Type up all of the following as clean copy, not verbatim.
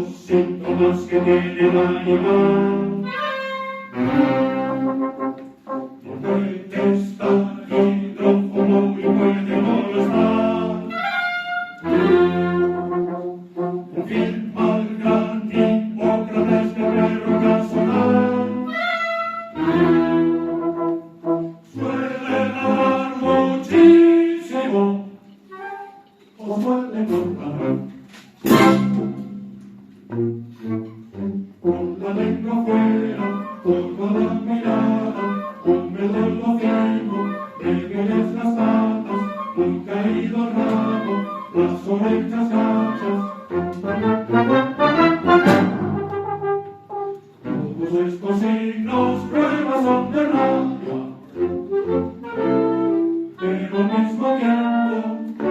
los síntomas que tiene el animal. No puede estar hidrófobo y puede molestar. Confirma el gran Hipócrates que el perro casual suele ladrar muchísimo o suele murmurar. Con la lengua fuera, toda la mirada, húmedo el hocico, regueles las patas, un caído rabo, las orejas gachas. Todos estos signos pruebas son de rabia, pero al mismo tiempo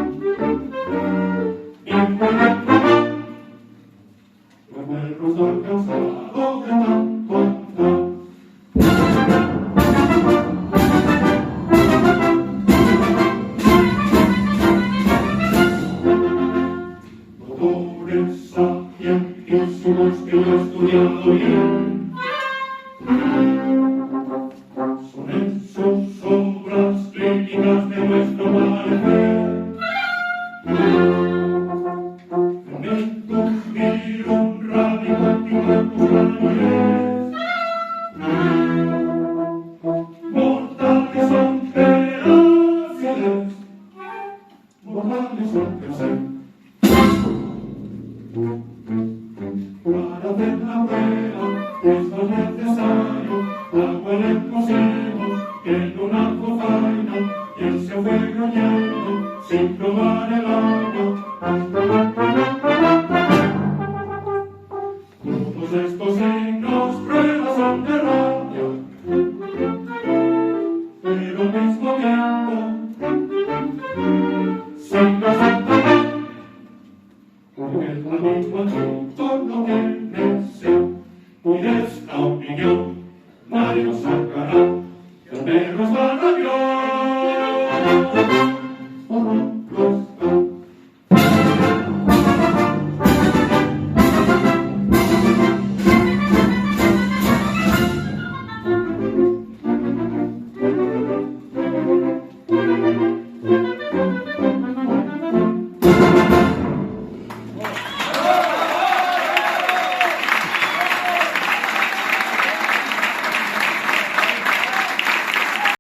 el perro está cansado de tanto andar. Doctores sapientísimos que lo he estudiado bien, son en sus obras clínicas de nuestro parecer. Descubrir radio anticuerpos granulares, mortales son terácides, mortales son tercer. Para hacer la prueba es más necesario agua le pusimos en una cofaina y él se fue gruñendo sin probar el agua. Todos estos signos pruebas son de rabia, pero al mismo tiempo signos son de rabia. Porque el amigo chico no tiene sed, y de esta opinión nadie nos sacará, que el perro está rabioso.